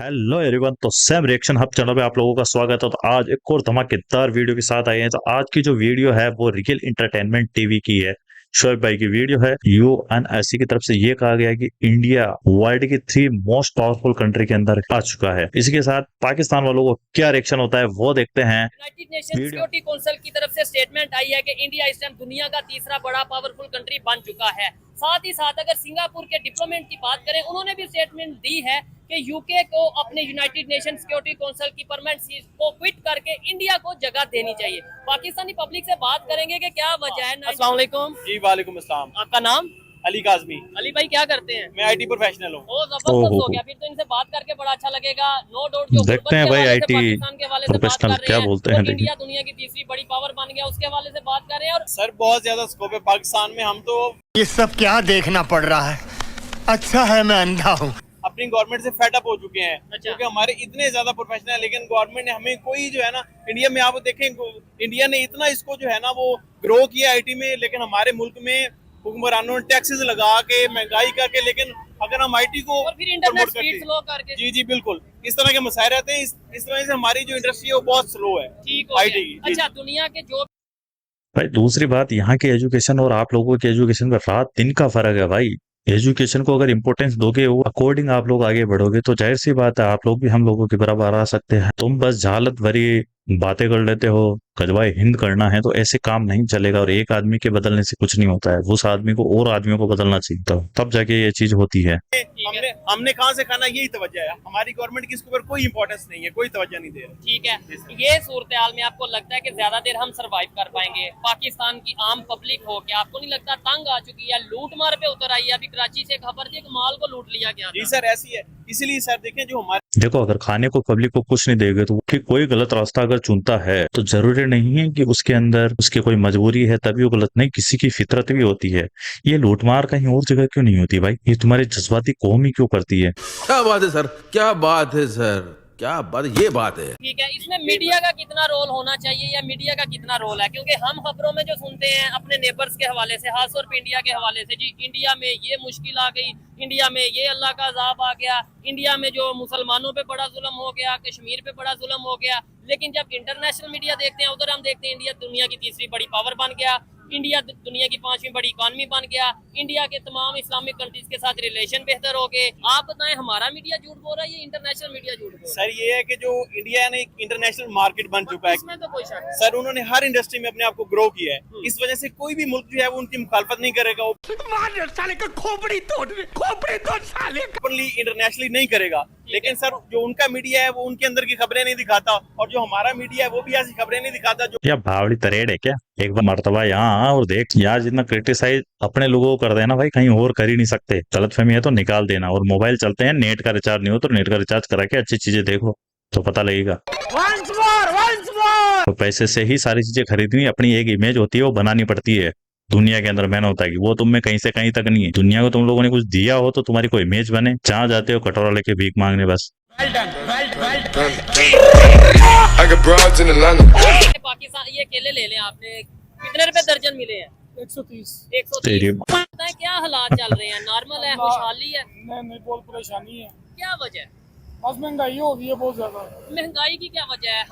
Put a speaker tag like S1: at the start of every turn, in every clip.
S1: Hello everyone. तो Sam reaction hub channel पे आप लोगों का स्वागत है। तो आज एक और धमाकेदार वीडियो के साथ आए हैं। तो आज की जो वीडियो है वो रियल इंटरटेनमेंट टीवी की है। शोएब भाई की वीडियो है। यूएनएससी की तरफ से ये कहा गया है कि इंडिया वर्ल्ड की 3 मोस्ट पावरफुल कंट्री के अंदर आ चुका है। इसी के साथ पाकिस्तान वालों को क्या रिएक्शन होता है वो देखते हैं।
S2: यूनाइटेड नेशन सिक्योरिटी काउंसिल की तरफ से स्टेटमेंट आई है कि इंडिया इस टाइम दुनिया का तीसरा बड़ा पावरफुल कंट्री बन चुका है। साथ ही साथ अगर सिंगापुर के डिप्लोमेट की बात करें, उन्होंने भी स्टेटमेंट दी है कि यूके को अपने यूनाइटेड नेशन सिक्योरिटी काउंसिल की परमानेंट सीट को क्विट करके इंडिया को जगह देनी चाहिए। पाकिस्तानी पब्लिक से बात करेंगे कि क्या वजह है। अस्सलाम वालेकुम।
S3: जी वालेकुम अस्सलाम।
S2: आपका नाम?
S3: अली काजमी।
S2: अली भाई क्या करते हैं?
S3: मैं आईटी प्रोफेशनल हूँ।
S2: ओ जबरदस्त हो गया, फिर तो इनसे बात करके बड़ा अच्छा लगेगा। नो डाउट जो
S1: देखते हैं भाई आईटी
S2: पाकिस्तान के हवाले से बात
S1: प्रोफेशनल
S2: कर रहे
S1: क्या
S2: हैं,
S1: बोलते हैं।
S2: इंडिया दुनिया की तीसरी बड़ी पावर बन गया, उसके हवाले से बात कर रहे हैं। और
S3: सर बहुत ज्यादा स्कोप है पाकिस्तान में। हम तो
S4: ये सब क्या देखना पड़ रहा है। अच्छा है मैं अंधा हूँ।
S3: अपनी गवर्नमेंट से फेड अप हो चुके हैं
S2: अच्छा।
S3: क्योंकि हमारे इतने ज्यादा प्रोफेशनल है, लेकिन गवर्नमेंट ने हमें कोई जो है ना, इंडिया में आप देखें, इंडिया ने इतना इसको जो है ना वो ग्रो किया आईटी में, लेकिन हमारे मुल्क में हुक्मरानों ने टैक्सेस लगा के महंगाई करके, लेकिन अगर हम आईटी को
S2: और फिर इंटरनेट
S3: promote
S2: स्पीड
S3: करते-
S2: स्लो करके
S3: जी जी बिल्कुल, इस तरह के मसाइल रहते हैं। इस वजह से हमारी जो इंडस्ट्री है वो बहुत स्लो है
S2: ठीक हो
S3: आईटी की।
S2: गया।
S3: जी।
S2: अच्छा, दुनिया के जो
S1: भाई दूसरी बात, यहाँ के एजुकेशन और आप लोगों के एजुकेशन में रात दिन का फर्क है भाई। एजुकेशन को अगर इंपॉर्टेंस दोगे, वो अकॉर्डिंग आप लोग आगे बढ़ोगे, तो जाहिर सी बात है आप लोग भी हम लोगों के बराबर आ सकते हैं। तुम बस जहालत भरी बातें कर लेते हो, गजवाए हिंद करना है, तो ऐसे काम नहीं चलेगा। और एक आदमी के बदलने से कुछ नहीं होता है, उस आदमी को और आदमियों को बदलना चाहिए, तब जाके ये चीज होती है।
S3: हमने कहाँ से खाना, यही तवज्जो है। हमारी गवर्नमेंट की इसके ऊपर कोई इंपॉर्टेंस नहीं है, कोई तवज्जो नहीं दे रही।
S2: ठीक है, ये सूरत हाल में आपको लगता है कि ज्यादा देर हम सरवाइव कर पाएंगे? पाकिस्तान की आम पब्लिक हो, क्या आपको नहीं लगता तंग आ चुकी है, लूट मार पे उतर आई है? अभी कराची से खबर थी कि माल को लूट लिया गया
S3: जी
S2: था।
S3: सर, ऐसी है। इसीलिए सर देखें, जो हमारे
S1: देखो, अगर खाने को पब्लिक को कुछ नहीं देगा, तो कि कोई गलत रास्ता अगर चुनता है तो जरूरी नहीं है कि उसके अंदर उसकी कोई मजबूरी है तभी वो गलत, नहीं, किसी की फितरत भी होती है। ये लूटमार कहीं और जगह क्यों नहीं होती भाई? ये तुम्हारी जज्बाती कौम ही क्यों करती है?
S5: क्या बात है सर, क्या बात है सर, क्या बात, ये बात है।
S2: ठीक है, इसमें मीडिया का कितना रोल होना चाहिए या मीडिया का कितना रोल है? क्योंकि हम खबरों में जो सुनते हैं अपने नेबर्स के हवाले से, खासतौर पे इंडिया के हवाले से, जी इंडिया में ये मुश्किल आ गई, इंडिया में ये अल्लाह का अज़ाब आ गया, इंडिया में जो मुसलमानों पे बड़ा जुल्म हो गया, कश्मीर पे बड़ा जुल्म हो गया। लेकिन जब इंटरनेशनल मीडिया देखते हैं, उधर हम देखते हैं इंडिया दुनिया की तीसरी बड़ी पावर बन गया, इंडिया दुनिया की 5वीं बड़ी इकॉनमी बन गया, इंडिया के तमाम इस्लामिक कंट्रीज के साथ रिलेशन बेहतर हो गए। आप बताएं, हमारा मीडिया झूठ बोल रहा है या इंटरनेशनल मीडिया झूठ बोल रहा है?
S3: सर ये है कि जो इंडिया ने एक इंटरनेशनल मार्केट बन चुका है।
S2: इसमें तो कोई शक नहीं।
S3: सर उन्होंने हर इंडस्ट्री में अपने आप को ग्रो किया है। इस वजह से कोई भी मुल्क जो है वो उनकी मुखालफत नहीं करेगा, वो
S4: साले का खोपड़ी तोड़ साले का।
S3: ओपनली इंटरनेशनली नहीं करेगा। लेकिन सर जो उनका मीडिया है वो उनके अंदर की खबरें नहीं दिखाता, और जो हमारा मीडिया है वो भी ऐसी खबरें नहीं दिखाता जो
S1: या भावड़ी तरेड़ है क्या? एक बार मर्तबा यहाँ आ और देख, यहाँ जितना क्रिटिसाइज अपने लोगों को कर देना भाई, कहीं और कर ही नहीं सकते। गलतफहमी है तो निकाल देना। और मोबाइल चलते हैं, नेट का रिचार्ज नहीं हो तो नेट का रिचार्ज करा के अच्छी चीजें देखो तो पता लगेगा। तो पैसे से ही सारी चीजें खरीदनी, अपनी एक इमेज होती है वो बनानी पड़ती है दुनिया के अंदर। मैंने होता है कि वो तुम में कहीं से कहीं तक नहीं है। दुनिया को तुम लोगों ने कुछ दिया हो तो तुम्हारी कोई इमेज बने। जहाँ जाते हो कटोरा लेके भीख मांगने बस।
S6: I got broads in Atlanta.
S2: Pakistan ये केले ले लें, आपने कितने रुपए दर्जन मिले हैं?
S7: 130।
S1: तेरी
S2: 130। बताएं क्या हालात चल रहे हैं? नॉर्मल है, खुशहाली है?
S7: नहीं बहुत परेशानी है।
S2: क्या वजह है?
S7: बस महंगाई हो गई है बहुत ज्यादा।
S2: महंगाई की क्या वजह है?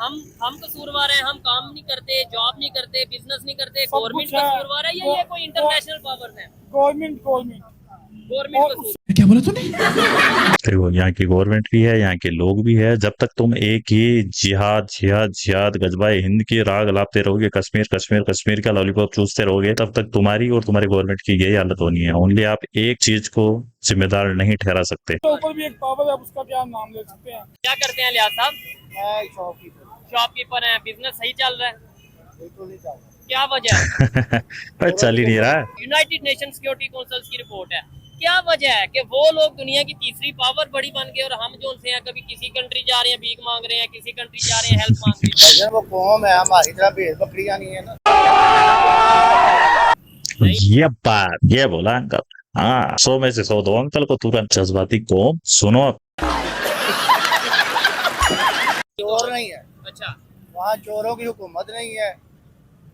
S2: हम कसूरवार हैं, हम काम नहीं करते, जॉब नहीं करते, बिजनेस नहीं करते,
S7: सब
S2: गवर्नमेंट
S7: कुछ है।
S2: कसूरवार है या ये कोई इंटरनेशनल पावर है?
S7: गवर्नमेंट
S2: गवर्नमेंट कसूर।
S1: देखो, यहाँ की गवर्नमेंट भी है, यहाँ के लोग भी है। जब तक तुम एक ही जिहाद जिहाद जिहाद गजबाए हिंद की राग लापते रहोगे, कश्मीर कश्मीर कश्मीर का लॉलीपॉप चूसते रहोगे, तब तक तुम्हारी और तुम्हारी गवर्नमेंट की यही हालत होनी है। ओनली आप एक चीज को जिम्मेदार नहीं ठहरा सकते।
S7: के ऊपर भी एक पावर है, आप उसका क्या नाम ले सकते हैं।
S2: क्या करते हैं लियाज साहब?
S7: मैं
S2: शॉपकीपर हैं, बिजनेस सही चल रहा है?
S7: बिल्कुल नहीं चाहता।
S2: क्या वजह है?
S1: पर चल ही नहीं रहा।
S2: यूनाइटेड नेशन सिक्योरिटी काउंसिल की रिपोर्ट है। क्या वजह है कि वो लोग दुनिया की तीसरी पावर बड़ी बन गए और हम जो से हैं, कभी किसी कंट्री जा रहे हैं भीख मांग रहे हैं, किसी कंट्री जा रहे हैं हेल्प मांग रहे हैं।
S8: वो कौम है, हमारी तरह भेड़ बकरियां नहीं है ना।
S1: ये बात ये बोला अंकल। हाँ, 100 में से 100 दो अंकल को तुरंत। जज्बाती कौम सुनो।
S8: चोर नहीं है
S2: अच्छा,
S8: वहाँ, चोरों की हुकूमत नहीं है,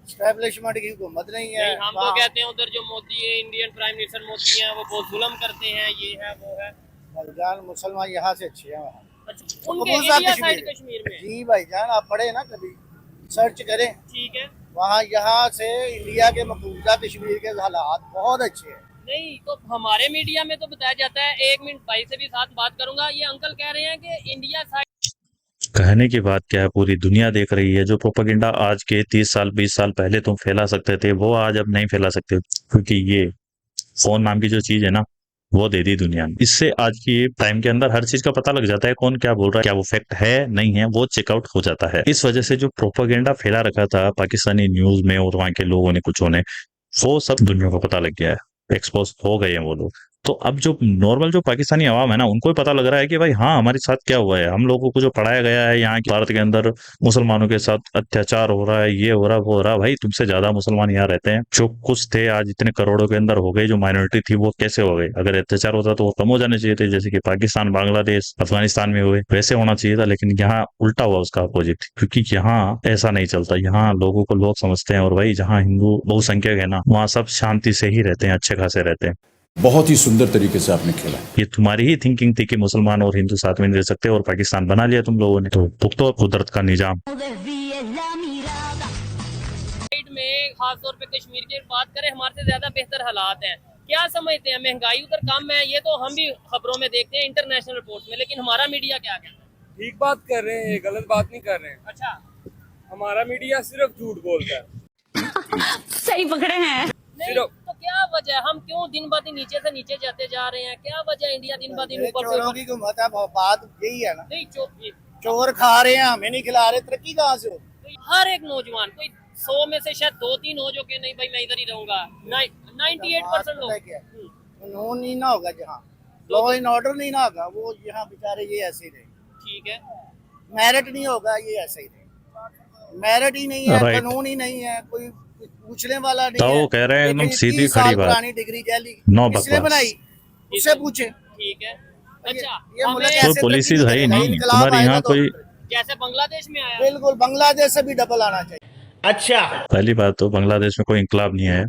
S8: स्टैब्लिशमेंट की हुकूमत नहीं है।
S2: नहीं, हम तो कहते हैं उधर जो मोदी है, इंडियन प्राइम मिनिस्टर मोदी है, वो बहुत जुल्म करते हैं, ये है वो है।
S8: मर्दान मुसलमान यहाँ से अच्छे हैं वहाँ।
S2: अच्छा, उनके
S8: मकबूजा
S2: इंडिया
S8: कश्मीर।
S2: साइड कश्मीर में।
S8: जी भाईजान, आप पढ़े ना, कभी सर्च करें,
S2: ठीक है।
S8: वहाँ यहाँ से इंडिया के मकबूजा कश्मीर के हालात बहुत अच्छे हैं।
S2: नहीं तो हमारे मीडिया में तो बताया जाता है, 1 मिनट भाई से भी साथ बात करूंगा, ये अंकल कह रहे हैं कि इंडिया साइड
S1: कहने की बात क्या है, पूरी दुनिया देख रही है। जो प्रोपेगेंडा आज के 30 साल 20 साल पहले तुम फैला सकते थे, वो आज अब नहीं फैला सकते, क्योंकि ये फोन नाम की जो चीज है ना, वो दे दी दुनिया ने। इससे आज की टाइम के अंदर हर चीज का पता लग जाता है, कौन क्या बोल रहा है, क्या वो फैक्ट है नहीं है, वो चेकआउट हो जाता है। इस वजह से जो प्रोपेगेंडा फैला रखा था पाकिस्तानी न्यूज में और वहां के लोगों ने कुछों ने, वो सब दुनिया को पता लग गया है, एक्सपोज हो गए हैं वो लोग। तो अब जो नॉर्मल जो पाकिस्तानी अवाम है ना, उनको भी पता लग रहा है कि भाई हाँ, हमारे साथ क्या हुआ है। हम लोगों को जो पढ़ाया गया है यहाँ के भारत के अंदर, मुसलमानों के साथ अत्याचार हो रहा है, ये हो रहा है, वो हो रहा है। भाई तुमसे ज्यादा मुसलमान यहाँ रहते हैं। जो कुछ थे आज इतने करोड़ों के अंदर हो गए, जो माइनॉरिटी थी वो कैसे हो गई। अगर अत्याचार होता तो वो कम हो जाने चाहिए थे, जैसे कि पाकिस्तान, बांग्लादेश, अफगानिस्तान में हुए, वैसे होना चाहिए था। लेकिन यहाँ उल्टा हुआ उसका अपोजिट, क्योंकि यहाँ ऐसा नहीं चलता। यहाँ लोगों को लोग समझते हैं, और भाई जहाँ हिंदू बहुसंख्यक है ना, वहाँ सब शांति से ही रहते हैं, अच्छे खासे रहते हैं।
S9: बहुत ही सुंदर तरीके से आपने खेला।
S1: ये तुम्हारी ही थिंकिंग थी कि मुसलमान और हिंदू साथ में नहीं रह सकते, और पाकिस्तान बना लिया तुम लोगों ने। तो भुगतो कुदरत का निजाम।
S2: साइड में खास तौर पे कश्मीर की बात करें, हमारे से ज्यादा बेहतर हालात हैं। क्या समझते हैं, महंगाई उधर कम है, ये तो हम भी खबरों में देखते हैं, इंटरनेशनल रिपोर्ट में, लेकिन हमारा मीडिया क्या कहता है?
S7: ठीक बात कर रहे हैं, गलत बात नहीं कर रहे हैं।
S2: अच्छा,
S7: हमारा मीडिया सिर्फ झूठ बोलता है।
S10: सही पकड़े हैं।
S2: नहीं तो क्या वजह, हम क्यों दिन ब दिन नीचे से नीचे जाते जा रहे हैं? क्या वजह इंडिया दिन ब दिन ऊपर से
S8: चोरों की हुकूमत है, बात यही है ना।
S2: नहीं,
S8: चोर खा रहे हैं, हमें नहीं खिला रहे, तरक्की कहाँ से हो?
S2: हर एक नौजवान, कोई 100 में से शायद 2-3 हो जो कि नहीं भाई मैं इधर ही रहूंगा। 98% लोग।
S8: कानून नहीं ना होगा जहाँ, लॉ एंड ऑर्डर नहीं ना होगा, वो यहाँ बेचारे ये ऐसे ही रहे।
S2: ठीक है,
S8: मेरिट नहीं होगा, ये ऐसे ही रहे। मेरिट ही नहीं है,
S1: Right.
S8: कानून ही नहीं है, कोई पूछने वाला नहीं
S1: तो
S8: है।
S1: वो कह रहे हैं एकदम
S8: लेकिन
S1: सीधी
S8: 30 साल
S1: खड़ी बात।
S8: पुरानी डिग्री जैली
S1: नो
S8: किसने
S1: बकवास।
S8: बनाई, उससे पूछे।
S2: ठीक है। अच्छा,
S8: ये मुल्क
S2: हमें
S8: ऐसे
S1: कोई पॉलिसीज
S8: तरक्की
S1: है ही
S8: करेगा,
S1: नहीं
S8: इनकलाब
S1: तुम्हारे
S8: आएगा
S1: यहाँ
S8: तो
S1: कोई।
S2: जैसे बांग्लादेश में आया।
S8: बिल्कुल बांग्लादेश से भी डबल आना चाहिए।
S4: अच्छा,
S1: पहली बात तो बांग्लादेश में कोई इंकलाब नहीं है,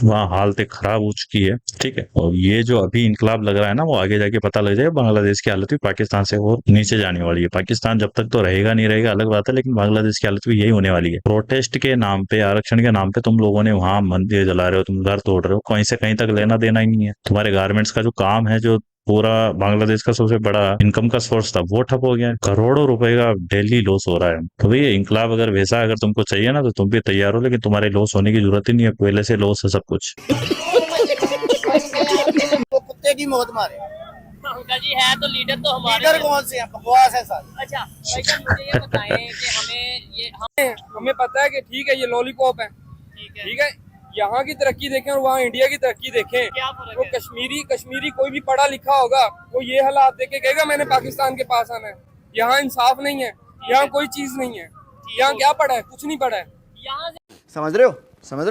S1: वहाँ हालत खराब हो चुकी है, ठीक है। और ये जो अभी इंकलाब लग रहा है ना, वो आगे जाके पता लग जाएगा बांग्लादेश की हालत भी पाकिस्तान से और नीचे जाने वाली है। पाकिस्तान जब तक तो रहेगा नहीं रहेगा अलग बात है, लेकिन बांग्लादेश की हालत भी यही होने वाली है। प्रोटेस्ट के नाम पे, आरक्षण के नाम पे तुम लोगों ने वहां मंदिर जला रहे हो, तुम घर तोड़ रहे हो, कहीं से कहीं तक लेना देना ही नहीं है। तुम्हारे गारमेंट्स का जो काम है, जो पूरा बांग्लादेश का सबसे बड़ा इनकम का सोर्स था, वो ठप हो गया है। करोड़ों रुपए का डेली लॉस हो रहा है। तो भैया इंकलाब अगर वैसा अगर तुमको चाहिए ना, तो तुम भी तैयार हो, लेकिन तुम्हारे लॉस होने की जरूरत ही नहीं है, पहले से लॉस है सब कुछ।
S8: वो कुत्ते की मौत मारे।
S2: अंकल जी है तो लीडर तो हमारे
S8: लीडर कौन से हैं, बकवास है सारी।
S2: अच्छा भाई साहब, मुझे ये बताएं कि
S7: हमें पता है कि ठीक है ये लॉलीपॉप है, ठीक है, यहाँ की तरक्की देखें और वहाँ इंडिया की तरक्की देखें।
S2: क्या फर्क
S7: वो
S2: है?
S7: कश्मीरी कोई भी पढ़ा लिखा होगा, वो ये हालात देख के कहेगा मैंने पाकिस्तान के पास आना है। यहाँ इंसाफ नहीं है, यहाँ कोई चीज नहीं है। यहाँ क्या पढ़ा है? कुछ नहीं पढ़ा है।
S2: यहाँ से
S8: समझ रहे हो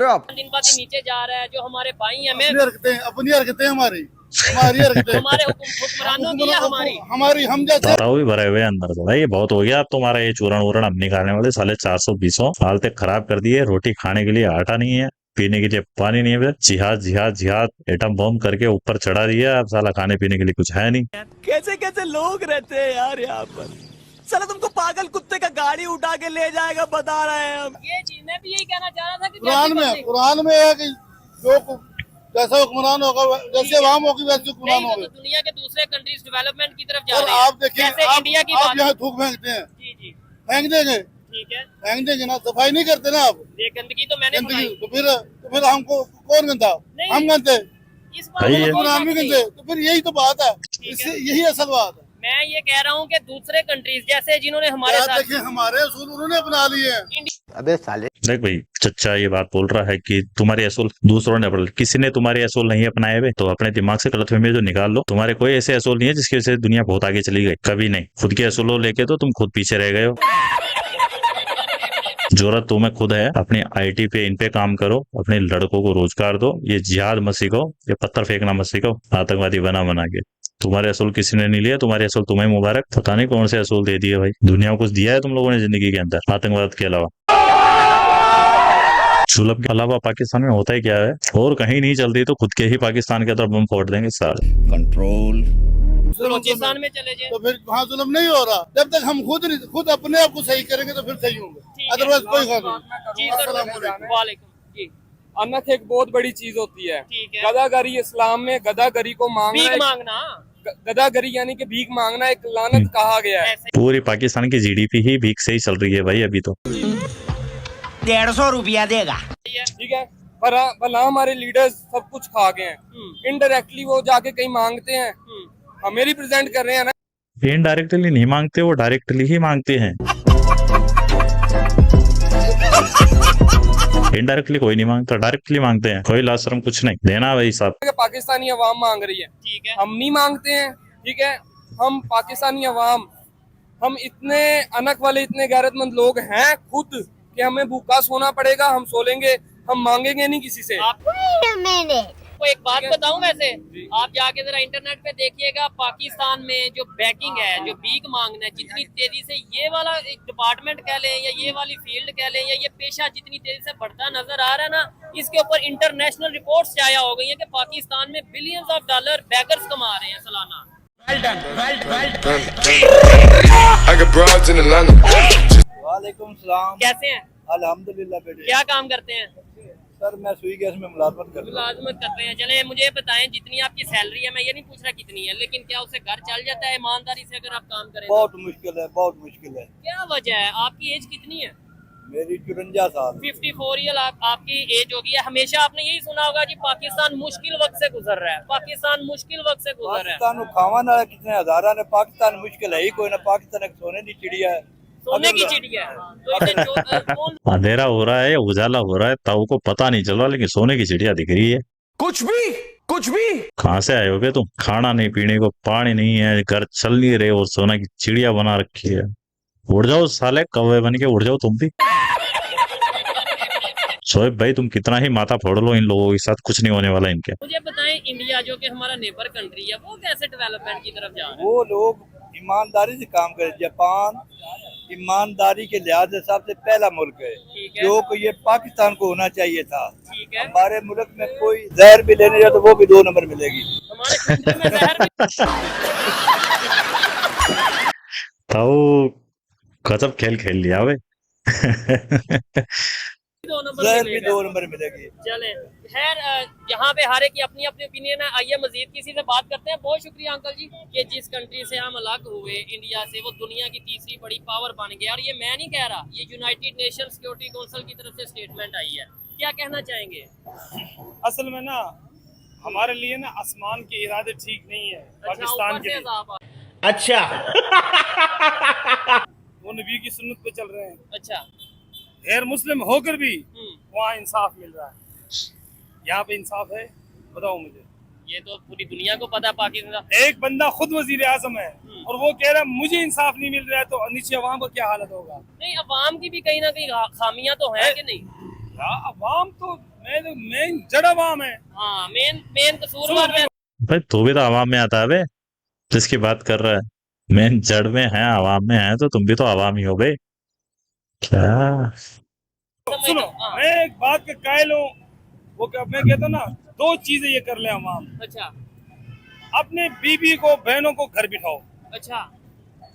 S8: आप?
S2: दिन ब दिन नीचे जा रहा है। जो हमारे भाई हैं,
S8: अपनी हरकतें हमारी हरकतें
S2: हमारे हुक्मरानों की या हमारी
S8: हम जैसे
S1: ताराओ भी भरे हुए हैं अंदर से। भाई ये बहुत हो गया अब तुम्हारा, ये चूरण वूरण अब नहीं खाने वाले साले। 420 हालत खराब कर दी है। रोटी खाने के लिए आटा नहीं है, पीने के लिए पानी नहीं है, जिहाद एटम बॉम्ब करके ऊपर चढ़ा दिया। अब साला खाने पीने के लिए कुछ है नहीं।
S10: कैसे कैसे लोग रहते हैं यार यहाँ पर। साला तुमको पागल कुत्ते का गाड़ी उठा के ले जाएगा, बता रहे हैं हम।
S2: ये चीज मैं भी यही कहना चाह रहा था कि
S8: कुरान में है कि जो जैसा हुक्मरान होगा, जैसे अवाम होगी वैसे हुक्मरान
S2: नहीं,
S8: होंगे।
S2: तो दुनिया के दूसरे कंट्रीज डेवलपमेंट की तरफ जा
S8: और
S2: रहे हैं।
S8: आप देखिए,
S2: जैसे इंडिया की
S8: आप
S2: बात।
S8: यहाँ थूक फेंकते हैं,
S2: जी जी,
S8: फेंक देंगे,
S2: ठीक है।
S8: फेंक देंगे ना, सफाई नहीं करते ना आप।
S2: ये गंदगी तो मैंने
S8: गंदगी
S2: बनाई।
S8: तो फिर हमको कौन गंदा?
S2: नहीं।
S8: हम गंदे,
S2: इस बात
S1: भाई
S2: में
S1: ये-
S2: कोई
S8: हुक्मरान भी
S2: शक नहीं।
S8: गंदे। तो फिर यही तो बात है,
S2: ठीक
S8: इससे
S2: है।
S8: यही असल बात है।
S2: मैं ये कह रहा हूँ कि दूसरे कंट्रीज जैसे जिन्होंने हमारे
S8: यार
S2: साथ
S8: देखिए, हमारे असूल उन्होंने अपना लिए हैं।
S4: अबे साले।
S1: देख भाई, चच्चा ये बात बोल रहा है कि तुम्हारे असूल दूसरों ने अपना, किसी ने तुम्हारे असूल नहीं अपनाए हुए, तो अपने दिमाग से गलतफहमी जो निकाल लो। तुम्हारे कोई ऐसे असूल नहीं है जिसकी वजह से दुनिया बहुत आगे चली गई, कभी नहीं। खुद के असूलों लेके तो तुम खुद पीछे रह गए हो। जरूरत तुम्हें खुद है, अपनी आईटी पे इन पे काम करो, अपने लड़कों को रोजगार दो। ये जिहाद मत सीखो, ये पत्थर फेंकना मत सीखो, आतंकवादी बना के। तुम्हारे असूल किसी ने नहीं लिया, तुम्हारे असूल तुम्हें मुबारक। पता नहीं कौन से असूल दे दिए भाई, दुनिया को कुछ दिया है तुम लोगों ने जिंदगी के अंदर आतंकवाद के अलावा? जुल्म के अलावा पाकिस्तान में होता ही क्या है? और कहीं नहीं चलती तो खुद के ही पाकिस्तान के अंदर बम फोड़ देंगे सारे।
S9: कंट्रोल
S2: बलूचिस्तान में चले जाए।
S8: तो फिर वहाँ जुल्म नहीं हो रहा। जब तक हम खुद अपने आप को सही करेंगे तो फिर सही होंगे, अदरवाइज कोई बात
S2: जी
S8: नहीं।
S2: सर, वालेकुम जी।
S7: अनथ एक बहुत बड़ी चीज होती है।
S2: ठीक है।
S7: गदागरी इस्लाम में गदागरी को
S2: भीख
S7: मांगना,
S2: मांगना,
S7: गदागरी यानी कि भीख मांगना एक लानत कहा गया है।
S2: ऐसे
S1: पूरी पाकिस्तान की जीडीपी ही भीख से ही चल रही है भाई अभी तो।
S10: 150 रुपया देगा।
S7: ठीक है, भला हमारे लीडर्स सब कुछ खा गए हैं, इनडायरेक्टली वो जाके कहीं मांगते हैं, हमें रिप्रेजेंट कर रहे हैं ना।
S1: इनडायरेक्टली नहीं मांगते, वो डायरेक्टली ही मांगते हैं। इनडायरेक्टली कोई नहीं मांगता, डायरेक्टली मांगते हैं। कोई लाज शर्म कुछ नहीं देना भाई साहब।
S7: पाकिस्तानी अवाम मांग रही है,
S2: ठीक है।
S7: हम नहीं मांगते हैं। ठीक है, हम पाकिस्तानी अवाम, हम इतने अनक वाले, इतने गैरतमंद लोग हैं खुद कि हमें भूखा सोना पड़ेगा, हम सो लेंगे, हम मांगेंगे नहीं किसी से।
S2: आपको एक बात बताऊं, वैसे आप जाके जरा इंटरनेट पे देखिएगा, पाकिस्तान में जो बैकिंग है, जो भीख मांगना है, जितनी तेजी से ये वाला एक डिपार्टमेंट कह लें या ये वाली फील्ड कह लें या ये पेशा जितनी तेजी से बढ़ता नजर आ रहा है ना, इसके ऊपर इंटरनेशनल रिपोर्ट्स जाया हो गई है कि पाकिस्तान में बिलियंस ऑफ डॉलर बैगर्स कमा रहे हैं सालाना।
S6: I got broads in Atlanta.
S8: वालेकुम सलाम।
S2: कैसे हैं?
S8: अल्हम्दुलिल्लाह बेटे।
S2: क्या काम करते हैं?
S8: सर मैं सुई गैस में मुलाजमत करता हूँ।
S2: मुलाजमत कर रहे हैं। चले मुझे बताएं, जितनी आपकी सैलरी है, मैं ये नहीं पूछ रहा कितनी है, लेकिन क्या उससे घर चल जाता है ईमानदारी से अगर आप काम करें?
S8: बहुत मुश्किल है, बहुत मुश्किल है।
S2: क्या वजह है? आपकी एज कितनी है?
S8: मेरी 54 साल।
S2: 54 ईयर आपकी एज होगी है। हमेशा आपने यही सुना होगा कि पाकिस्तान मुश्किल वक्त से गुजर रहा है, पाकिस्तान मुश्किल वक्त से गुजर रहा है।
S8: पाकिस्तान को खावा ना कितने हजारा ने, पाकिस्तान मुश्किल है ही कोई ना। पाकिस्तान एक सोने की चिड़िया है,
S2: सोने की चिड़िया है। तो इसे कौन
S1: अंधेरा हो रहा है, उजाला हो रहा है, ताऊ को पता नहीं चल रहा, लेकिन सोने की चिड़िया दिख रही है।
S5: कुछ भी
S1: कहाँ से आए होगे तुम? खाना नहीं, पीने को पानी नहीं है, घर चल नहीं रहे और सोना की चिड़िया बना रखी है। उड़ जाओ साले, कौवे बन के उड़ जाओ तुम भी। शोएब भाई तुम कितना ही माथा फोड़ लो, इन लोगों के साथ कुछ नहीं होने वाला इनके।
S2: मुझे बताएं, इंडिया जो कि हमारा नेबर कंट्री है, वो कैसे डेवलपमेंट की तरफ जा रहा है?
S8: वो लोग ईमानदारी से काम करे। जापान ईमानदारी के लिहाज से सबसे पहला मुल्क है,
S2: ठीक है।
S8: जो कि ये पाकिस्तान को होना चाहिए था।
S2: ठीक है।
S8: हमारे मुल्क में कोई जहर भी लेने जाए तो वो भी 2 नंबर मिलेगी।
S2: हमारे कंट्री में जहर भी
S1: ताऊ गजब खेल खेल लिया वे।
S2: 2 नंबर
S8: जहर भी
S2: मिलेगा।
S8: 2 नंबर मिलेगी।
S2: चले खैर, यहाँ पे हर एक की अपनी अपनी ओपिनियन है। आइए मजीद किसी से बात करते हैं। बहुत शुक्रिया अंकल जी, कि जिस कंट्री से हम अलग हुए, इंडिया से, वो दुनिया की तीसरी बड़ी पावर बन गया। और ये मैं नहीं कह रहा, ये यूनाइटेड नेशन सिक्योरिटी काउंसिल की तरफ से स्टेटमेंट आई है। क्या कहना चाहेंगे?
S3: असल में ना हमारे लिए ना आसमान के इरादे ठीक नहीं है पाकिस्तान
S2: ऊपर
S3: के
S2: से
S3: लिए।
S2: अज़ाब आ-
S10: अच्छा।
S3: वो नबी की सुन्नत पे चल रहे हैं,
S2: अच्छा।
S3: गैर मुस्लिम होकर भी वहाँ इंसाफ मिल रहा है। यहाँ पे इंसाफ है? बताओ मुझे।
S2: ये तो पूरी दुनिया को पता है पाकिस्तान।
S3: एक बंदा खुद वजीर आजम है और वो कह रहा है मुझे इंसाफ नहीं मिल रहा है, तो नीचे अवाम का क्या हालत होगा?
S2: नहीं, अवाम की भी कहीं ना कहीं खामियां तो हैं कि नहीं?
S3: अवाम तो मेन जड़ अवाम है।
S2: हाँ, मेन कसूरवार में।
S1: भाई तू भी तो आवाम में आता है बे, जिसकी बात कर रहा है। मेन जड़ में है, आवाम में है, तो तुम भी तो आवाम ही हो बे। क्या
S3: सुनो,
S2: हाँ।
S3: मैं एक बात के कायल हूँ, वो मैं कहता हूँ ना, 2 चीजें ये कर ले अवाम।
S2: अच्छा।
S3: अपने बीबी को, बहनों को घर बिठाओ,
S2: अच्छा।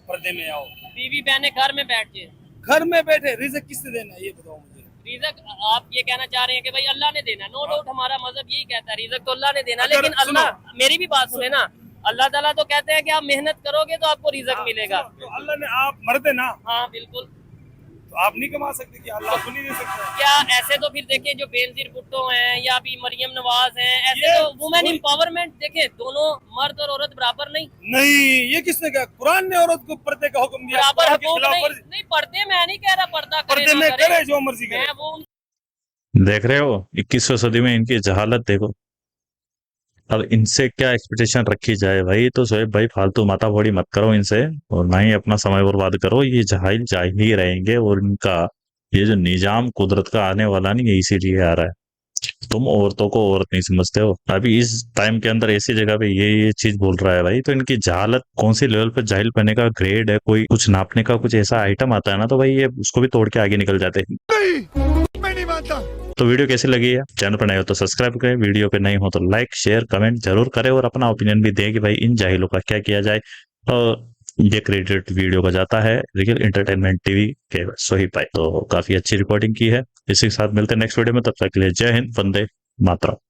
S3: पर्दे में आओ।
S2: बीवी बहने घर में बैठ के,
S3: घर में बैठे रिज़्क किसने देना है ये बताओ मुझे।
S2: रिज़्क आप ये कहना चाह रहे हैं कि भाई अल्लाह ने देना? नो डाउट, हमारा मजहब यही कहता है, रिज़्क तो अल्लाह ने देना।
S3: अगर
S2: लेकिन अल्लाह, मेरी भी बात सुने ना, अल्लाह ताला तो कहते हैं कि आप मेहनत करोगे तो आपको रिज़्क मिलेगा।
S3: तो अल्लाह ने, आप मर्द है ना,
S2: हाँ बिल्कुल।
S3: तो आप नहीं कमा सकते कि अल्लाह आपको नहीं दे सकता?
S2: क्या ऐसे तो फिर देखें, जो बेनजीर भुट्टो हैं या भी मरियम नवाज हैं, ऐसे
S3: ये
S2: तो वुमेन एम्पावरमेंट देखें, दोनों मर्द और औरत बराबर नहीं,
S3: नहीं, ये किसने कहा? कुरान ने औरत को पर्दे का हुक्म दिया।
S2: बराबर
S3: कुरान के
S2: हकूक
S3: खिलाफ
S2: नहीं। नहीं, पर्दे मैं नहीं कह रहा पर्दा करे
S3: पर्दे
S2: ना
S3: में
S2: करे।
S3: करे जो मर्जी करे।
S2: मैं वो
S1: देख रहे हो 21वीं सदी में इनकी जहालत देखो। अब इनसे क्या एक्सपेक्टेशन रखी जाए भाई? तो शोएब भाई फालतू माथा फोड़ी मत करो इनसे, और ना ही अपना समय बर्बाद करो। ये जाहिल जाहिल ही रहेंगे, और इनका ये जो निजाम कुदरत का आने वाला नहीं, ये इसीलिए आ रहा है। तुम औरतों को औरत नहीं समझते हो। अभी इस टाइम के अंदर ऐसी जगह पे ये चीज बोल रहा है भाई, तो इनकी जहालत कौन सी लेवल पे जाहिल बनने का ग्रेड है? कोई कुछ नापने का कुछ ऐसा आइटम आता है ना, तो भाई ये उसको भी तोड़ के आगे निकल जाते हैं।
S4: मैं नहीं मानता।
S1: तो वीडियो कैसी लगी है, चैनल पर नए हो तो सब्सक्राइब करें, वीडियो पे नहीं हो तो लाइक शेयर कमेंट जरूर करें और अपना ओपिनियन भी दें कि भाई इन जाहिलों का क्या किया जाए। और ये क्रेडिट वीडियो का जाता है रियल एंटरटेनमेंट टीवी के सोहिब भाई। तो काफी अच्छी रिकॉर्डिंग की है। इसी के साथ मिलते हैं नेक्स्ट वीडियो में, तब तक के लिए जय हिंद, वंदे मातरम।